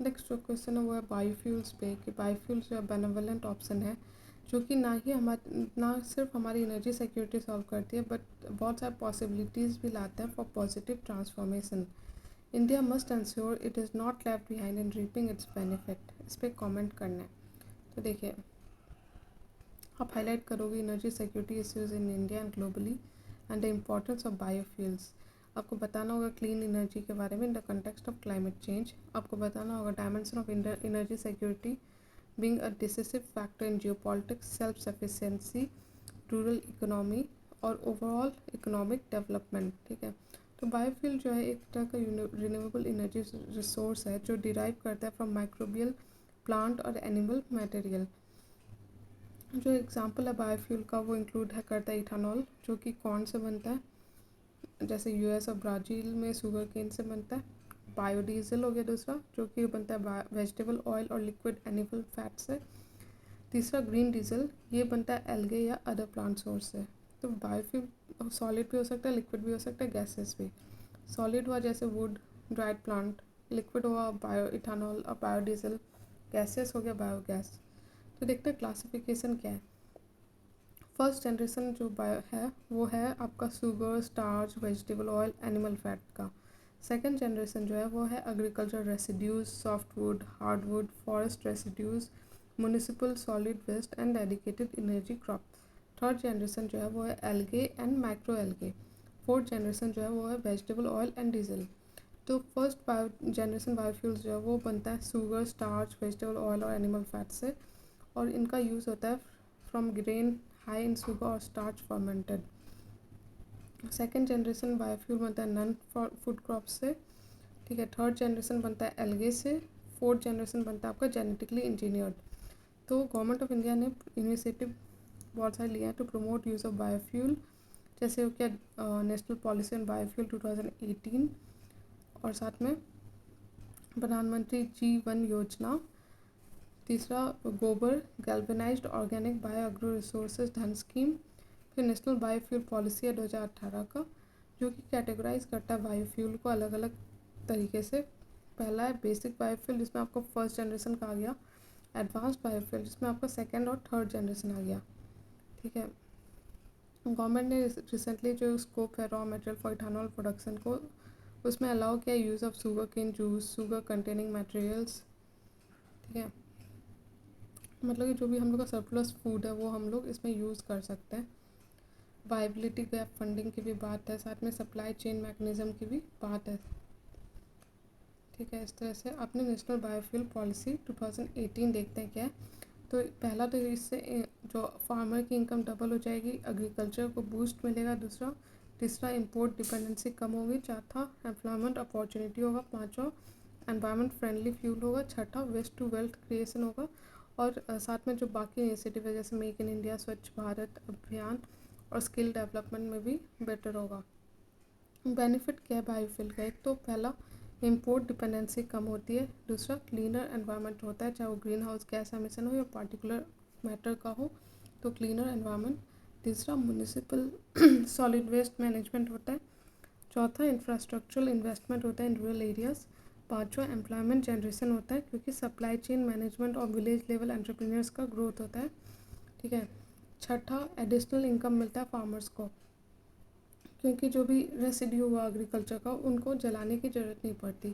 Next जो question है वो है बायोफ्यूल्स पे, कि बायोफ्यूल्स जो है बेनेवलेंट ऑप्शन है जो कि ना सिर्फ हमारी एनर्जी सिक्योरिटी सॉल्व करती है बट बहुत सारे पॉसिबिलिटीज़ भी लाता है for positive transformation. India must ensure it is not left behind in reaping it's benefit. इस पर कॉमेंट करना है। तो देखिए, आप हाईलाइट करोगे energy security issues in India and globally and the importance of biofuels. आपको बताना होगा क्लीन एनर्जी के बारे में in the context of climate change. आपको बताना होगा dimension of energy security being a decisive factor in geopolitics, self sufficiency, rural economy और ओवरऑल इकोनॉमिक डेवलपमेंट। ठीक है, तो बायोफ्यूल जो है एक तरह का रिन्यूएबल एनर्जी रिसोर्स है जो डिराइव करता है फ्रॉम माइक्रोबियल प्लांट और एनिमल मटेरियल। जो एग्जांपल है बायोफ्यूल का वो इंक्लूड है करता है इथानॉल, जो कि कॉर्न से बनता है, जैसे यूएस और ब्राज़ील में शुगर केन से बनता है। बायोडीजल हो गया दूसरा, जो कि बनता है वेजिटेबल ऑयल और लिक्विड एनिमल फैट से। तीसरा ग्रीन डीजल, ये बनता है एल्गे या अदर प्लांट सोर्स से। तो बायोफ्यूल सॉलिड भी हो सकता है, लिक्विड भी हो सकता है, गैसेस भी। सॉलिड हुआ जैसे वुड, ड्राइड प्लांट, लिक्विड हुआ बायो इथानॉल और बायोडीजल, गैसेस हो गया बायोगैस। तो देखते हैं क्लासिफिकेशन क्या है। फर्स्ट जनरेशन जो बायो है वो है आपका sugar, starch, vegetable oil, animal fat का। सेकंड जनरेशन जो है वो है agriculture residues, softwood, hardwood, forest residues, municipal solid waste and dedicated energy crop. Third generation जो है वो है algae and micro algae. Fourth generation जो है वो है वेजिटेबल ऑयल एंड डीजल। तो फर्स्ट जनरेशन बायोफ्यूल्स जो है वो बनता है शुगर, स्टार्च, वेजिटेबल ऑयल और एनिमल फैट से, और इनका यूज़ होता है from grain high in sugar और starch fermented. Second generation biofuel बनता है नॉन फूड क्रॉप से। ठीक है, थर्ड जनरेशन बनता है एल्गे से। फोर्थ जनरेशन बनता है आपका जेनेटिकली इंजीनियर्ड। तो गवर्नमेंट ऑफ इंडिया ने इनिशिएटिव बहुत सारे लिए हैं to promote use of biofuel, जैसे हो गया नेशनल पॉलिसी ऑन बायोफ्यूल 2018, और साथ में प्रधानमंत्री G1 योजना। तीसरा GOBAR galvanised organic bio agro resources Dhan scheme. फिर नेशनल बायोफ्यूल पॉलिसी है 2018 का, जो कि कैटेगराइज करता है बायोफ्यूल को अलग अलग तरीके से। पहला है बेसिक बायोफ्यूल, जिसमें आपको फर्स्ट जनरेशन का आ गया। एडवांस्ड बायोफ्यूल, जिसमें आपका सेकेंड और थर्ड जनरेशन आ गया। ठीक है, गवर्नमेंट ने रिसेंटली जो स्कोप है raw material for ethanol production को, उसमें अलाउ किया use of sugarcane juice, sugar containing materials. ठीक है, मतलब कि जो भी हम लोग का सरप्लस फूड है वो हम लोग इसमें यूज़ कर सकते हैं। वाइबिलिटी गैप फंडिंग की भी बात है, साथ में सप्लाई चेन मैकेनिज्म की भी बात है। ठीक है, इस तरह से अपने नेशनल बायोफ्यूल पॉलिसी 2018 देखते हैं क्या है। तो पहला तो इससे जो फार्मर की इनकम डबल हो जाएगी, एग्रीकल्चर को बूस्ट मिलेगा। दूसरा, तीसरा इंपोर्ट डिपेंडेंसी कम होगी। चौथा, एम्प्लॉयमेंट अपॉर्चुनिटी होगा। पाँचवा, एनवायरनमेंट फ्रेंडली फ्यूल होगा। छठा, वेस्ट टू वेल्थ क्रिएशन होगा। और साथ में जो बाकी इनिशिएटिव है जैसे मेक इन इंडिया, स्वच्छ भारत अभियान और स्किल डेवलपमेंट में भी बेटर होगा। बेनिफिट क्या है बायोफ्यूल का? एक तो पहला, इंपोर्ट डिपेंडेंसी कम होती है। दूसरा, क्लीनर एनवायरनमेंट होता है, चाहे वो ग्रीन हाउस गैस एमिशन हो या पार्टिकुलर मैटर का हो, तो क्लीनर एनवायरनमेंट। तीसरा, म्यूनिसिपल सॉलिड वेस्ट मैनेजमेंट होता है। चौथा, इंफ्रास्ट्रक्चरल इन्वेस्टमेंट होता है इन रूरल एरियाज़। पाँचवा, एम्प्लॉयमेंट जनरेशन होता है, क्योंकि सप्लाई चेन मैनेजमेंट और विलेज लेवल एंटरप्रेन्योर्स का ग्रोथ होता है। ठीक है, छठा, एडिशनल इनकम मिलता है फार्मर्स को, क्योंकि जो भी रेसिड्यू हुआ एग्रीकल्चर का उनको जलाने की ज़रूरत नहीं पड़ती।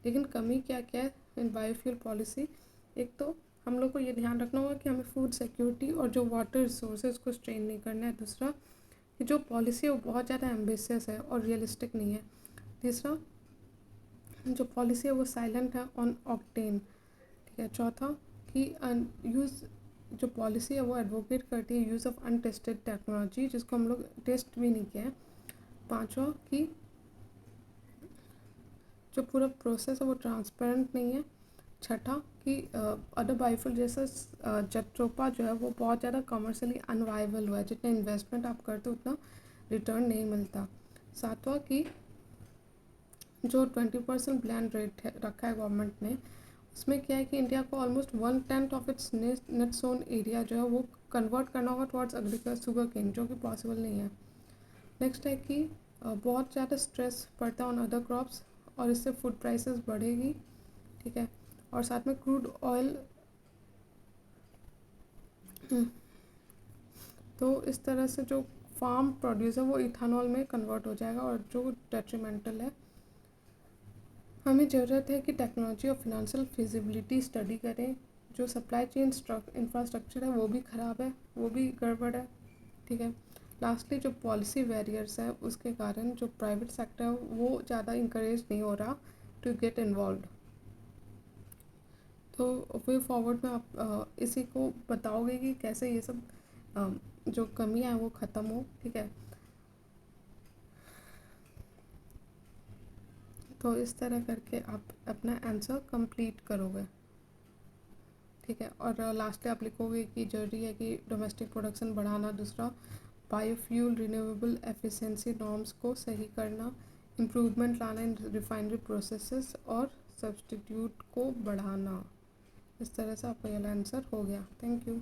लेकिन कमी क्या क्या है इन बायोफ्यूल पॉलिसी? एक तो हम लोग को ये ध्यान रखना होगा कि हमें फूड सिक्योरिटी और जो वाटर रिसोर्सेज को स्ट्रेन नहीं करना है। दूसरा, कि जो पॉलिसी है वो बहुत ज़्यादा एम्बिशियस है और रियलिस्टिक नहीं है। तीसरा, जो पॉलिसी है वो साइलेंट है ऑन ऑक्टेन। ठीक है, चौथा, कि यूज़ जो पॉलिसी है वो एडवोकेट करती है यूज़ ऑफ अनटेस्टेड टेक्नोलॉजी, जिसको हम लोग टेस्ट भी नहीं किया है। पाँचवा, कि जो पूरा प्रोसेस है वो ट्रांसपेरेंट नहीं है। छठा, कि अदर बायोफ्यूल जैसे जट्रोपा जो है वो बहुत ज़्यादा कमर्शियली अनवाइबल हुआ है, जितना इन्वेस्टमेंट आप करते हो उतना रिटर्न नहीं मिलता। सातवां, कि जो 20% ब्लेंड रेट है रखा है गवर्नमेंट ने, उसमें क्या है कि इंडिया को almost 1/10 of its net sown area जो है वो कन्वर्ट करना होगा टुवर्ड्स एग्रीकल्चर शुगर केन, जो कि पॉसिबल नहीं है। नेक्स्ट है कि बहुत ज़्यादा स्ट्रेस पड़ता है ऑन अदर क्रॉप्स और इससे फूड प्राइसेस बढ़ेगी। ठीक है, और साथ में क्रूड ऑयल। तो इस तरह से जो फार्म प्रोड्यूस है वो इथानॉल में कन्वर्ट हो जाएगा। और जो डेट्रीमेंटल है, हमें ज़रूरत है कि टेक्नोलॉजी और फिनेंशियल फिजिबिलिटी स्टडी करें। जो सप्लाई चेन इंफ्रास्ट्रक्चर है वो भी ख़राब है, वो भी गड़बड़ है, ठीक है। लास्टली जो पॉलिसी बैरियर्स हैं उसके कारण जो प्राइवेट सेक्टर है वो ज़्यादा इंकरेज नहीं हो रहा टू गेट इन्वॉल्व। तो वे फॉरवर्ड में आप इसी को बताओगे कि कैसे ये सब जो कमियां हैं वो ख़त्म हो, ठीक है। तो इस तरह करके आप अपना आंसर कंप्लीट करोगे, ठीक है। और लास्टली आप लिखोगे कि जरूरी है कि डोमेस्टिक प्रोडक्शन बढ़ाना, दूसरा बायोफ्यूल रिन्यूएबल एफिशिएंसी नॉर्म्स को सही करना, इम्प्रूवमेंट लाना इन रिफाइनरी प्रोसेसेस और सब्सटीट्यूट को बढ़ाना। इस तरह से आपका ये आंसर हो गया। Thank you.